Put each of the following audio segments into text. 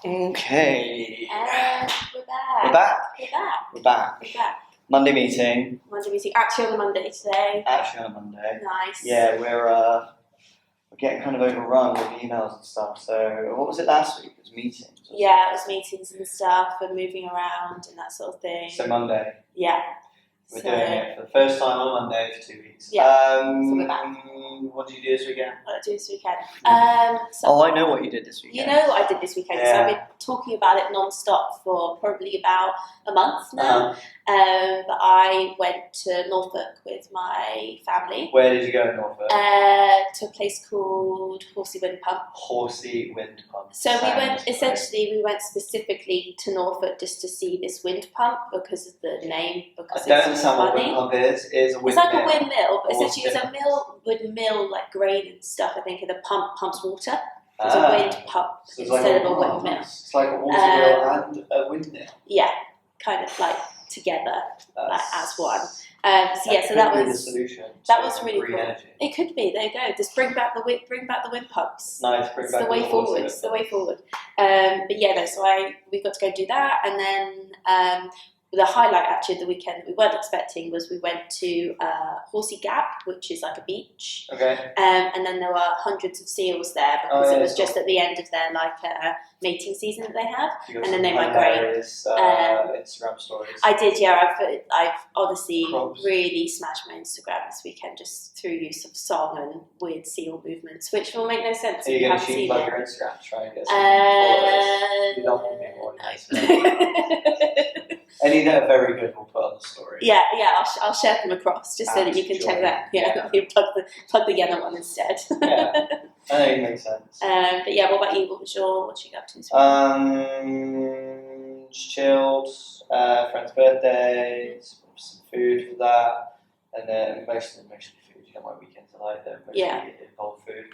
Okay. And we're back. We're back. We're back. We're back. We're back. Monday meeting. Monday meeting. Actually on a Monday today. Actually on a Monday. Nice. Yeah, we're getting kind of overrun with emails and stuff. So what was it last week? It was meetings. Yeah, it was meetings and stuff and moving around and that sort of thing. So Monday. Yeah. We're doing it for the first time on Monday for 2 weeks. Yeah. So we're back. What did you do this weekend? What did I do this weekend? I know what you did this weekend. You know what I did this weekend? Yeah. So I've been talking about it non-stop for probably about a month now. Uh-huh. But I went to Norfolk with my family. Where did you go in Norfolk? To a place called Horsey Windpump. Horsey Windpump. So we went specifically to Norfolk just to see this wind pump because of the name, because I don't it's understand what funny. windpump is. It is a windmill. It's like a windmill, but Or essentially it's a mill would mill like grain and stuff, I think, and the pump pumps water. So it's a wind pump So it's instead like of a windmill. It's like a water mill and a windmill. Yeah, kind of like together, like as one. So that was the solution. That was really cool. Energy. It could be. There you go. Just bring back the wind pumps. Nice. It's the way forward. It's the way forward. But yeah, no. So we got to go do that, and then the highlight actually of the weekend that we weren't expecting was we went to Horsey Gap, which is like a beach. Okay. And then there were hundreds of seals there because it was just at the end of their mating season that they have, and then they migrate. Instagram stories. I did, yeah. I've honestly Props. really smashed my Instagram this weekend just through use of song and weird seal movements, which will make no sense Are if you you going to haven't cheat seen plug it. your Instagram to try and get some followers? You're not going to be more nice. Any that are very good we'll put on the story. Yeah, I'll share them across just so that you can check that. Yeah, you plug the Yena one instead. Yeah, I think it makes sense. But yeah, what about you? What you got up to this week? Just chilled. Friend's birthday, some food for that, and then mostly food. You know, my weekends are like that. Mostly involve food.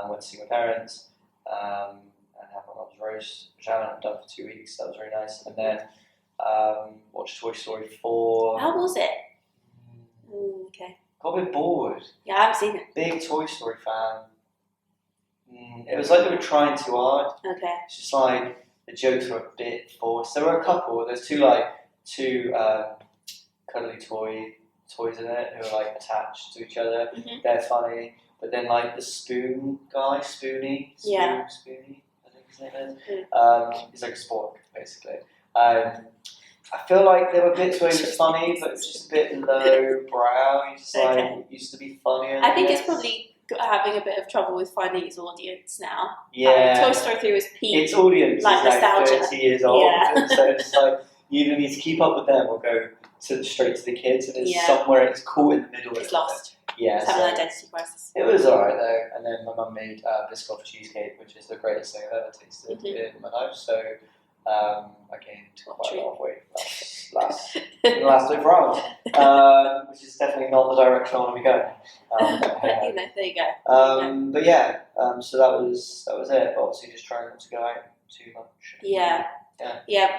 Went to see my parents and have my mum's roast, which I haven't done for 2 weeks. That was very nice. And then watched Toy Story 4. How was it? Okay. Got a bit bored. Yeah, I haven't seen it. Big Toy Story fan. It was like they were trying too hard. Okay. It's just like the jokes were a bit forced. There were a couple. There's two cuddly toys in it who are like attached to each other. Mm-hmm. They're funny. But then like the spoon guy, Spoony, I think his name is. He's like a spork basically. I feel like there were bits where he was funny, but it's just a bit low brow. He just used to be funnier. I think it's probably having a bit of trouble with finding its audience now. Yeah. Toy Story 3 was peak. Its audience like is nostalgia. like 30 years old. Yeah. So it's like you either need to keep up with them or go straight to the kids, and it's Yeah. somewhere it's caught in the middle. It's lost. Yeah. It's having an identity crisis. It was alright though, and then my mum made Biscoff cheesecake, which is the greatest thing I've ever tasted in my life. So I gained quite a lot of weight last week round, which is definitely not the direction I want to be going. There you go. But yeah, so that was it. But obviously, just trying not to go out too much. Yeah.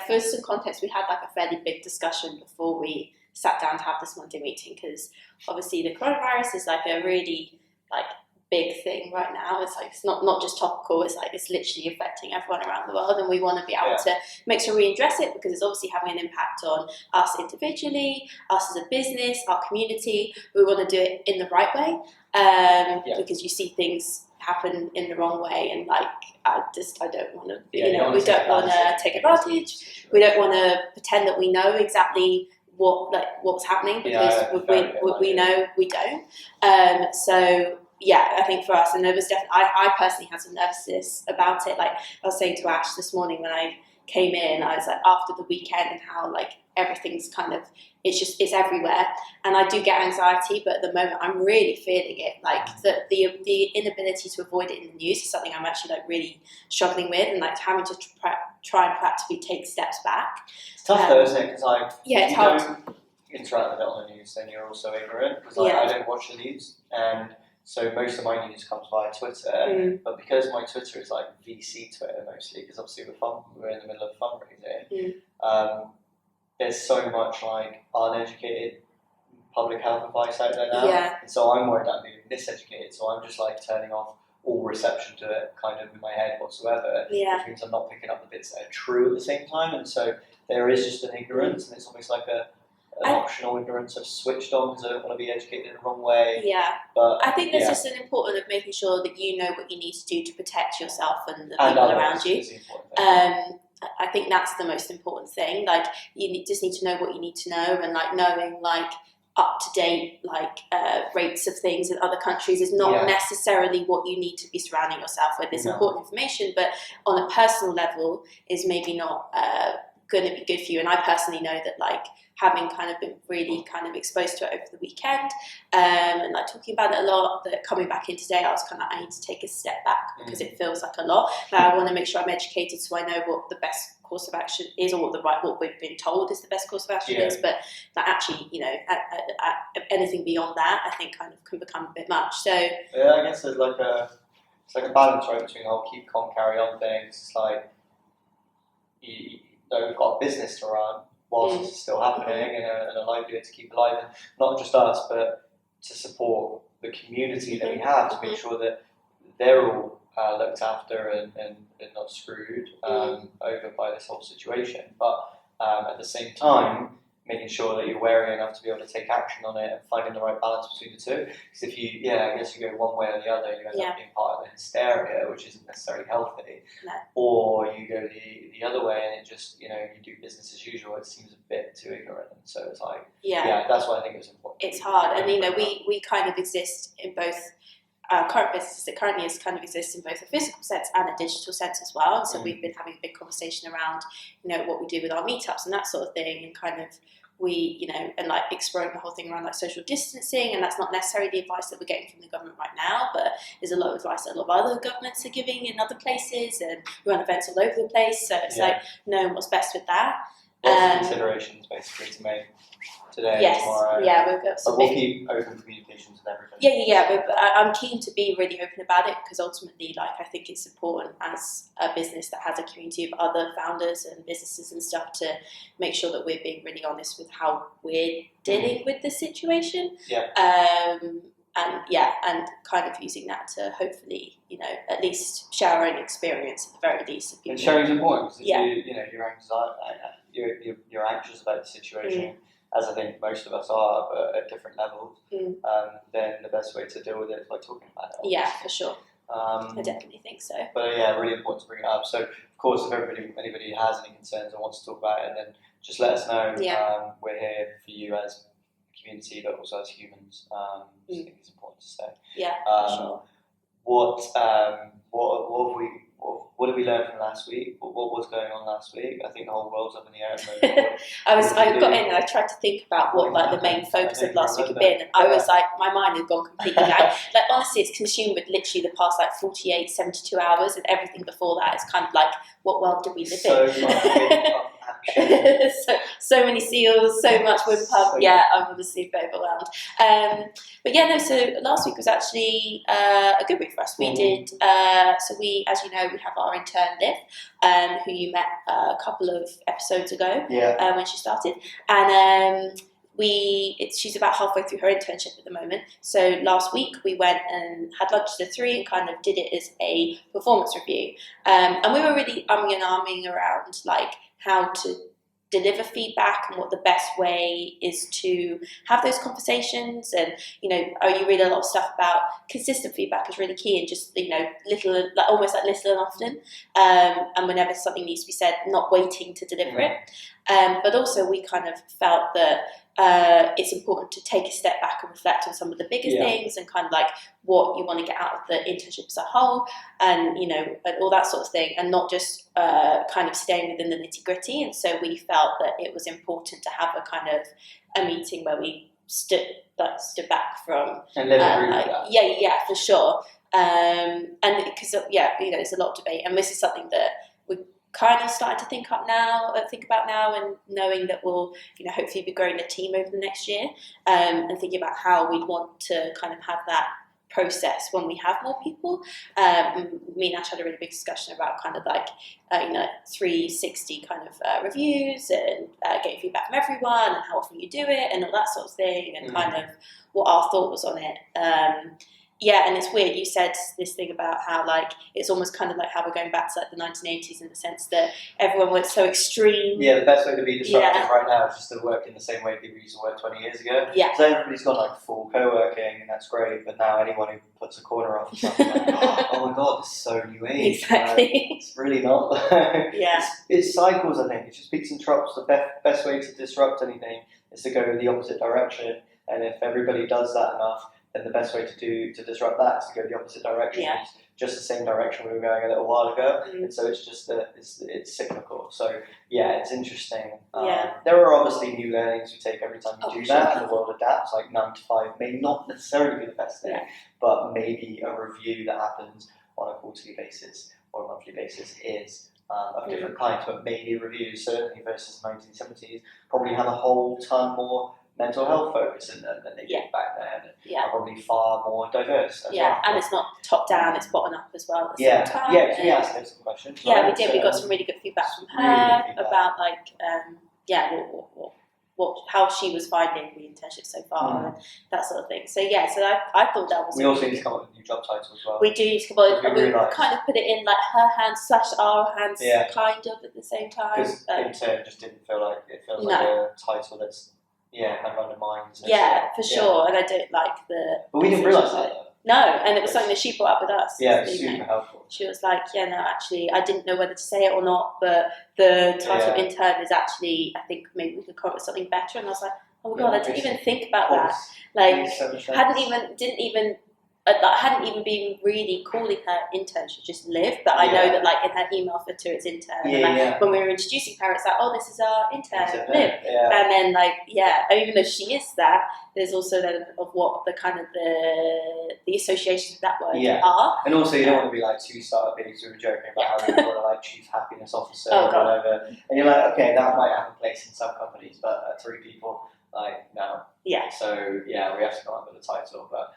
For some context, we had like a fairly big discussion before we sat down to have this Monday meeting because obviously the coronavirus is like a really big thing right now. It's like it's not just topical. It's like it's literally affecting everyone around the world, and we want to be able to make sure we address it because it's obviously having an impact on us individually, us as a business, our community. We want to do it in the right way because you see things happen in the wrong way, and I don't want to. We don't want to take advantage. We don't want to pretend that we know exactly what's happening because we know we don't. So. Yeah, I think for us, and there was definitely, I personally had some nervousness about it. Like I was saying to Ash this morning when I came in, I was like, after the weekend and how everything's kind of, it's everywhere. And I do get anxiety, but at the moment I'm really feeling it. The inability to avoid it in the news is something I'm actually really struggling with, and having to try and practically take steps back. It's tough though, isn't it? Because it's hard. If you don't interact with it on the news, then you're also ignorant. Because I don't watch the news, and so most of my news comes via Twitter, but because my Twitter is VC Twitter mostly, because obviously we're in the middle of fundraising, there's so much uneducated public health advice out there now, and so I'm worried that I'm being miseducated, so I'm just turning off all reception to it kind of in my head whatsoever, which means I'm not picking up the bits that are true at the same time, and so there is just an ignorance, and it's almost like an optional ignorance of switched on because I don't want to be educated the wrong way. But I think there's just an important of making sure that you know what you need to do to protect yourself and the people around you. I think that's the most important thing. Like, just need to know what you need to know, and like knowing like up to date like rates of things in other countries is not necessarily what you need to be surrounding yourself with. It's important information, but on a personal level is maybe not going to be good for you. And I personally know that like having kind of been really kind of exposed to it over the weekend and like talking about it a lot, that coming back in today I was kind of I need to take a step back because it feels like a lot. But I want to make sure I'm educated so I know what the best course of action is, or what we've been told is the best course of action is, but that actually, you know, anything beyond that I think kind of can become a bit much. So I guess there's like it's like a balance, right, between the whole keep calm, carry on things. It's like we've got a business to run whilst it's still happening, and a livelihood to keep alive, and not just us, but to support the community that we have, to make sure that they're all looked after and not screwed over by this whole situation. But at the same time, making sure that you're wary enough to be able to take action on it and finding the right balance between the two. Because if you, I guess you go one way or the other, you end up being part of the hysteria, which isn't necessarily healthy. No. Or you go the other way and it just, you do business as usual. It seems a bit too ignorant. And so it's like, that's why I think it's important. It's hard. And, we kind of exist in both. Our current business, it currently kind of exists in both a physical sense and a digital sense as well. So we've been having a big conversation around, what we do with our meetups and that sort of thing, and kind of and like exploring the whole thing around like social distancing. And that's not necessarily the advice that we're getting from the government right now, but there's a lot of advice that a lot of other governments are giving in other places, and we run events all over the place. So it's like knowing what's best with that. Lots of considerations basically to make today and tomorrow. We've got some we'll keep open communications with everybody. But I'm keen to be really open about it, because ultimately, like, I think it's important as a business that has a community of other founders and businesses and stuff to make sure that we're being really honest with how we're dealing with the situation. And kind of using that to hopefully, at least share our own experience at the very least. And sharing is important, because you're anxious about the situation, as I think most of us are, but at different levels, then the best way to deal with it is by talking about it. Yeah, for sure. I definitely think so. But really important to bring it up. So, of course, if anybody has any concerns and wants to talk about it, then just let us know. We're here for you as a community, but also as humans. I think it's important to say. Yeah, for sure. What did we learn from last week? What was going on last week? I think the whole world's up in the air at the moment. I got in and I tried to think about what like the main focus of last week had been, and I was like, my mind had gone completely blank. Like, honestly, it's consumed with literally the past like 48, 72 hours, and everything before that is kind of like, what world do we live in? So much action. so many seals, so much Windpump. I'm honestly overwhelmed. So last week was actually a good week for us. We did, we, as you know, we have our intern Liv, who you met a couple of episodes ago when she started. And she's about halfway through her internship at the moment. So last week we went and had lunch to the three and kind of did it as a performance review. And we were really umming and ahhing around like how to deliver feedback and what the best way is to have those conversations. And you read a lot of stuff about consistent feedback is really key, and just little, like almost like little and often, and whenever something needs to be said, not waiting to deliver it. But also we kind of felt that it's important to take a step back and reflect on some of the bigger things, and kind of like what you want to get out of the internship as a whole, and and all that sort of thing, and not just kind of staying within the nitty gritty. And so we felt that it was important to have a kind of a meeting where we stood back from and let it that. For sure. And because there's a lot of debate, and this is something that we kind of starting to think about now, and knowing that we'll hopefully be growing the team over the next year, and thinking about how we'd want to kind of have that process when we have more people. Me and Ash had a really big discussion about kind of like 360 kind of reviews, and getting feedback from everyone, and how often you do it, and all that sort of thing, and kind of what our thought was on it. Yeah, and it's weird. You said this thing about how like it's almost kind of like how we're going back to like the 1980s in the sense that everyone was so extreme. Yeah, the best way to be disruptive right now is just to work in the same way people used to work 20 years ago. Yeah. So everybody's got like full co-working, and that's great. But now anyone who puts a corner off or something, like, oh my god, this is so new age. Exactly. It's really not. Yeah. It's cycles. I think it's just peaks and troughs. The best way to disrupt anything is to go in the opposite direction, and if everybody does that enough, then the best way to disrupt that is to go the opposite direction. Yeah. It's just the same direction we were going a little while ago, and so it's just that it's cyclical. So yeah, it's interesting. There are obviously new learnings you take every time you do that, and the world adapts. Like 9 to 5 may not necessarily be the best thing, but maybe a review that happens on a quarterly basis or a monthly basis is of different kinds. But maybe reviews, certainly versus 1970s, probably have a whole ton more mental health focus in them than they did back then. Are probably far more diverse. As well. And it's not top down; it's bottom up as well. At the same time. We asked her some questions. Yeah, right? we did. We got some really good feedback from her about like what how she was finding the internship so far and that sort of thing. So I thought that was. We also need to come up with a new job title as well. We do need to come up. We kind of put it in like her hands / our hands, kind of at the same time. Because intern just didn't feel like it feels like a title that's had run in minds. Yeah, for sure. And I don't like the. But we didn't realise that. No, and it was something that she brought up with us. Yeah, it was super helpful. She was like, actually, I didn't know whether to say it or not, but the title of intern is actually, I think maybe we could come up with something better. And I was like, oh my god, I didn't even think about that. Like, hadn't even been really calling her intern. She just lived, but I know that like in her email footer it's intern. When we were introducing her, it's like, oh, this is our intern, Liv. And then and even though she is that, there's also then of what the kind of the associations with that word are. And also you don't want to be like two startup idiots who were joking about how they want to like chief happiness officer or whatever. And you're like, okay, that might have a place in some companies, but 3 people, like no. Yeah. So we have to come up with a title, but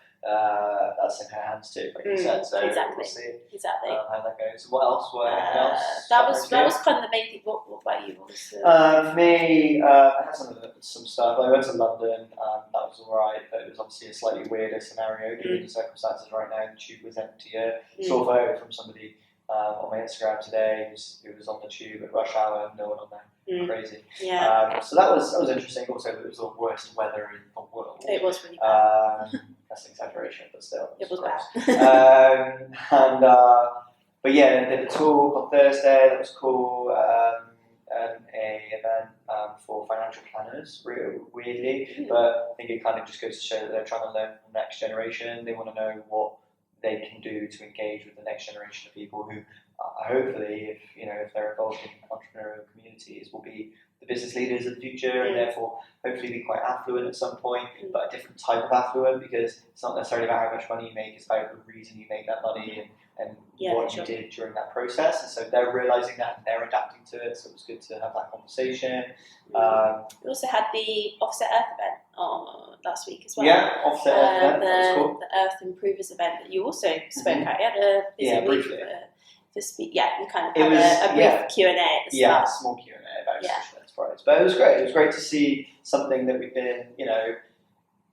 that's in her hands too, like you said. So exactly. We'll see how that goes. What else? Anything else? That was kind of the main thing. What about you? For me, I had some stuff. I went to London. That was alright, but it was obviously a slightly weirder scenario given the circumstances right now. The tube was emptier. Saw a photo from somebody on my Instagram today who was on the tube at rush hour, no one on there. Crazy. So that was interesting. Also, it was the worst weather in the world. It was really bad. That's an exaggeration, but still. It was bad. But yeah, I did a talk on Thursday. That was cool. An event for financial planners, weirdly. But I think it kind of just goes to show that they're trying to learn from the next generation. They want to know what they can do to engage with the next generation of people who, hopefully, if they're involved in entrepreneurial communities, will be the business leaders of the future, and therefore hopefully be quite affluent at some point, but a different type of affluent, because it's not necessarily about how much money you make, it's about the reason you make that money and what you did during that process. And so they're realising that and they're adapting to it, so it was good to have that conversation. We also had the Offset Earth event last week as well. Yeah, Offset Earth event, that was cool. The Earth Improvers event that you also spoke at. You had a busy week to speak. Yeah, you kind of had a brief Q&A at the start. Yeah, a small Q&A about social enterprise. But it was great. It was great to see something that we've been,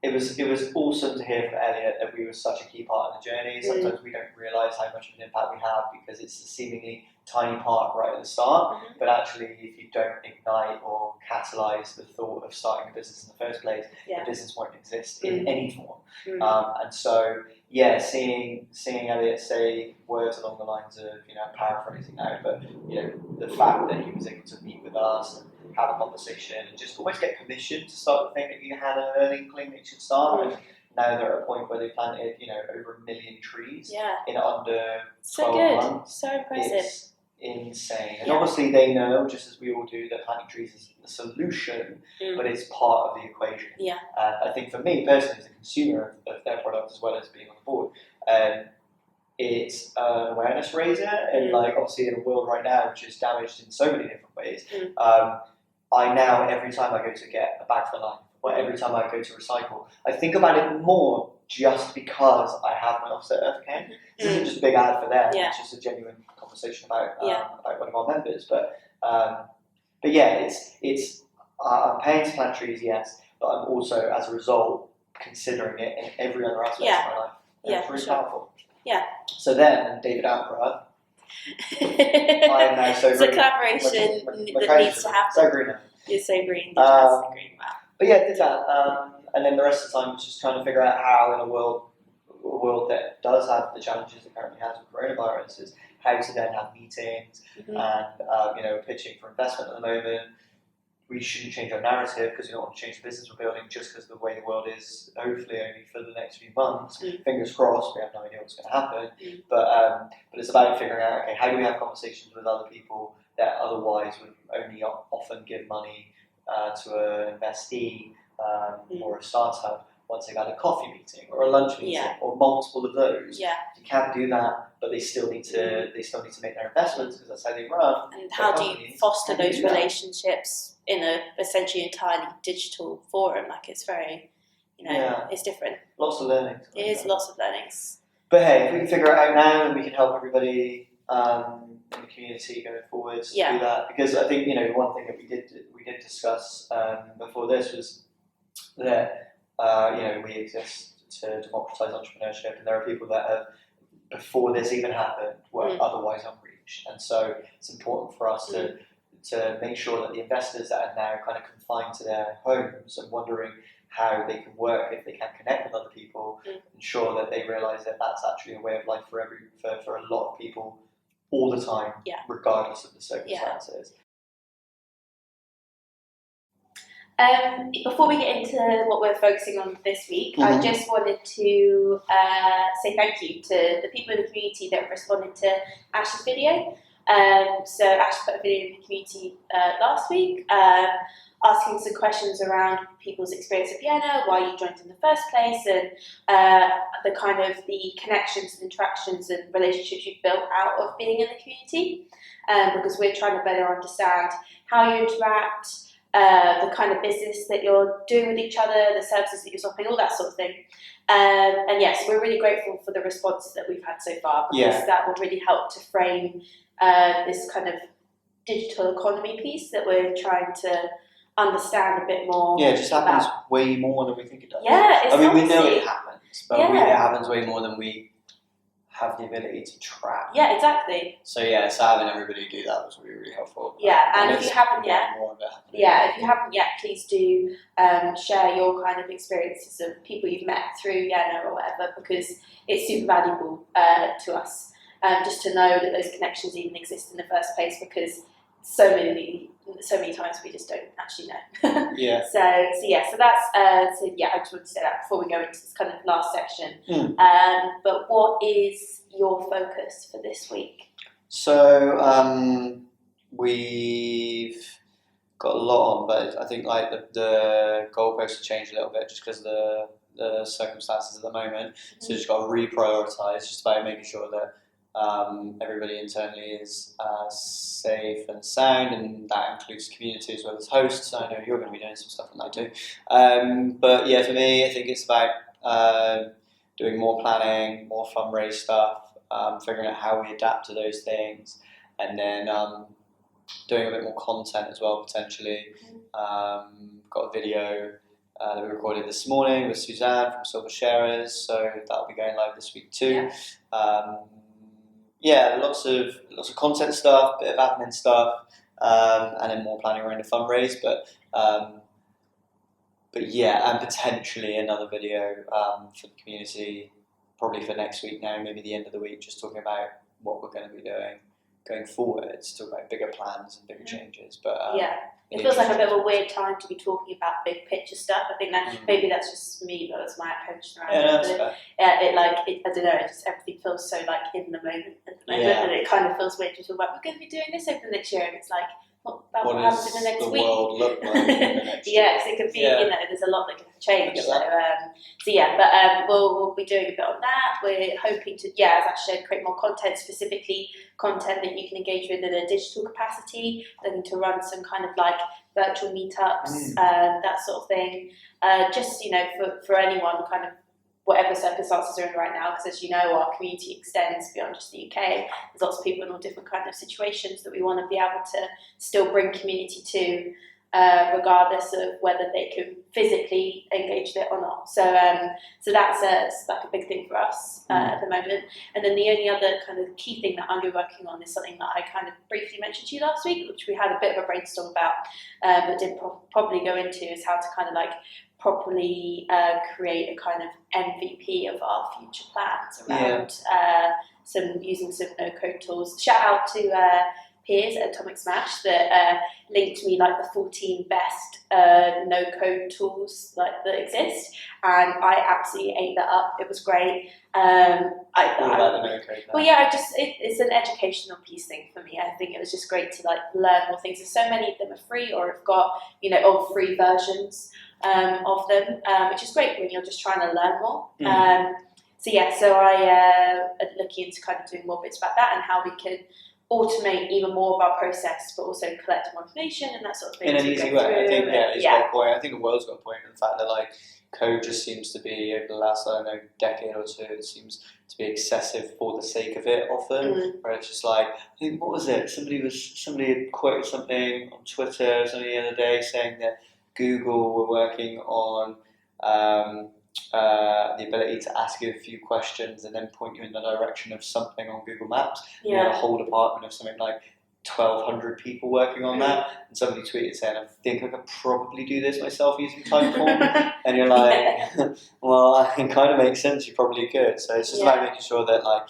it was awesome to hear from Elliot that we were such a key part of the journey. Sometimes we don't realise how much of an impact we have because it's a seemingly tiny part right at the start. But actually, if you don't ignite or catalyse the thought of starting a business in the first place, the business won't exist in any form. And so, seeing Elliot say words along the lines of, I'm paraphrasing now, but the fact that he was able to meet with us and have a conversation and just almost get permission to start the thing that you had an inkling that you should start. And now they're at a point where they planted, over 1 million trees in under 12 months. So impressive. It's insane. And obviously they know, just as we all do, that planting trees is the solution, but it's part of the equation. I think for me personally, as a consumer of their product as well as being on the board, it's an awareness raiser, and obviously in a world right now which is damaged in so many different ways, I now, every time I go to get a bag for life, or every time I go to recycle, I think about it more just because I have my Offset Earth account. This isn't just a big ad for them, it's just a genuine conversation about one of our members. But it's I'm paying to plant trees, yes, but I'm also, as a result, considering it in every other aspect of my life. And it's really sure. powerful. Yeah. So then, David Attenborough, I am now so it's green. a collaboration that needs to happen. So green now. You're so green. You're so green. Wow. But yeah, did that. And then the rest of the time was just trying to figure out how in a world that does have the challenges it currently has with coronavirus is how to then have meetings and pitching for investment at the moment. We shouldn't change our narrative because we don't want to change the business we're building just because of the way the world is, hopefully only for the next few months. Fingers crossed, we have no idea what's going to happen. But it's about figuring out, okay, how do we have conversations with other people that otherwise would only often give money to an investee or a startup once they've had a coffee meeting or a lunch meeting or multiple of those. Yeah. You can't do that, but they still need to make their investments because that's how they run. And how do you foster those relationships in a essentially entirely digital forum? Like it's very, it's different. Lots of learning. It is lots of learnings. But hey, if we can figure it out now, then we can help everybody in the community going forwards do that. Because I think one thing that we did discuss before this was that we exist to democratise entrepreneurship, and there are people that have, before this even happened, were otherwise unreached. And so it's important for us to make sure that the investors that are now kind of confined to their homes and wondering how they can work if they can't connect with other people, ensure that they realise that that's actually a way of life for a lot of people all the time, regardless of the circumstances. Before we get into what we're focusing on this week, I just wanted to say thank you to the people in the community that responded to Ash's video. So Ash put a video in the community last week asking some questions around people's experience of Yena, why you joined in the first place, and the kind of the connections and interactions and relationships you've built out of being in the community, because we're trying to better understand how you interact, the kind of business that you're doing with each other, the services that you're offering, all that sort of thing. And yes, we're really grateful for the responses that we've had so far, because that will really help to frame this kind of digital economy piece that we're trying to understand a bit more. Yeah, it just happens way more than we think it does. Yeah, we know it happens, but it happens way more than we have the ability to track. Yeah, exactly. So having everybody do that was really, really helpful. Yeah, and if you haven't yet, if you haven't yet, please do share your kind of experiences of people you've met through Yena or whatever, because it's super valuable to us, just to know that those connections even exist in the first place, because so many times we just don't actually know. So that's I just wanted to say that before we go into this kind of last section. But what is your focus for this week? So we've got a lot on, but I think like the goalposts have changed a little bit just because of the circumstances at the moment. So just got to reprioritise, just about making sure that everybody internally is safe and sound, and that includes community as well as hosts. I know you're going to be doing some stuff on that too. But yeah, for me, I think it's about doing more planning, more fundraise stuff, figuring out how we adapt to those things, and then doing a bit more content as well, potentially. Got a video that we recorded this morning with Suzanne from Silver Sharers, so that'll be going live this week too. Lots of content stuff, bit of admin stuff, and then more planning around the fundraise. But and potentially another video for the community, probably for next week now, maybe the end of the week, just talking about what we're going to be doing going forward, talk about bigger plans and bigger changes. But it feels like a bit of a weird time to be talking about big picture stuff. I think that maybe that's just me, but that's my approach around it. I don't know, it just everything feels so like in the moment at the moment, and it kind of feels weird to talk about, we're going to be doing this over the next year, and it's like, what happens in the next week? What does the world look like in the next year? Yes, it could be, there's a lot that can change. We'll be doing a bit on that. We're hoping to, as I said, create more content, specifically content that you can engage with in a digital capacity, looking to run some kind of like virtual meetups, that sort of thing. For anyone kind of whatever circumstances are in right now, because as you know, our community extends beyond just the UK. There's lots of people in all different kind of situations that we want to be able to still bring community to. regardless of whether they can physically engage with it or not. So that's like a big thing for us at the moment. And then the only other kind of key thing that I'm working on is something that I kind of briefly mentioned to you last week, which we had a bit of a brainstorm about, but didn't probably go into, is how to kind of like properly create a kind of MVP of our future plans around using some no-code tools. Shout out to Piers at Atomic Smash that linked me like the 14 best no-code tools like that exist, and I absolutely ate that up. It was great. All about the no-code. Well, yeah, it's an educational piece thing for me. I think it was just great to like learn more things. And so many of them are free or have got old free versions of them, which is great when you're just trying to learn more. So I am looking into kind of doing more bits about that and how we can automate even more of our process, but also collect more information and that sort of thing. In an easy way. I think he's got a point. I think the world's got a point in the fact that like code just seems to be, over the last, decade or two, it seems to be excessive for the sake of it often. Where it's just like, I think, what was it? Somebody had quoted something on Twitter the other day saying that Google were working on the ability to ask you a few questions and then point you in the direction of something on Google Maps. You had a whole department of something like 1,200 people working on that, and somebody tweeted saying, I think I could probably do this myself using Typeform. And you're like, well, it kind of makes sense, you probably could. So it's just about making sure that, like,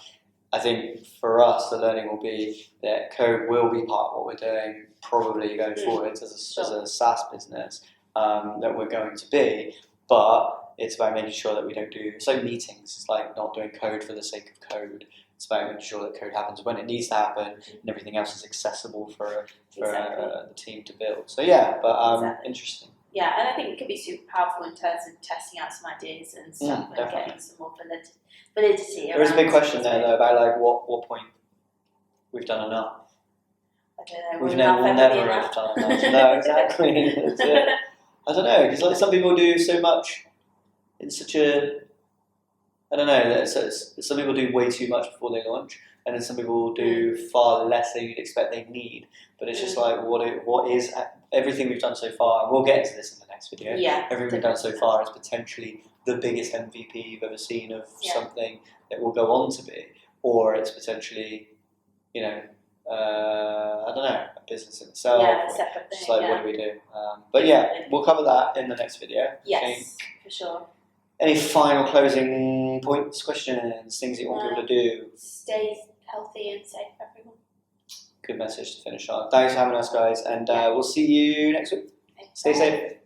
I think for us the learning will be that code will be part of what we're doing probably going forwards as a SaaS business that we're going to be, but it's about making sure that we don't do, it's like meetings, it's like not doing code for the sake of code. It's about making sure that code happens when it needs to happen and everything else is accessible for the team to build. So interesting. Yeah, and I think it could be super powerful in terms of testing out some ideas and stuff and getting some more validity. There is a big question there though about like what point we've done enough. I don't know. We'll never have done enough. No, exactly. That's it. I don't know, because like some people do so much in such a, I don't know, some people do way too much before they launch, and then some people will do far less than you'd expect they need. But it's just like, what is everything we've done so far, and we'll get into this in the next video, everything we've done so far is potentially the biggest MVP you've ever seen of something that will go on to be, or it's potentially, I don't know, a business in itself. Yeah, a separate thing. Just like, what do we do? But we'll cover that in the next video. Yes, for sure. Any final closing points, questions, things that you want people to do? Stay healthy and safe, everyone. Good message to finish on. Thanks for having us, guys, and we'll see you next week. Stay safe.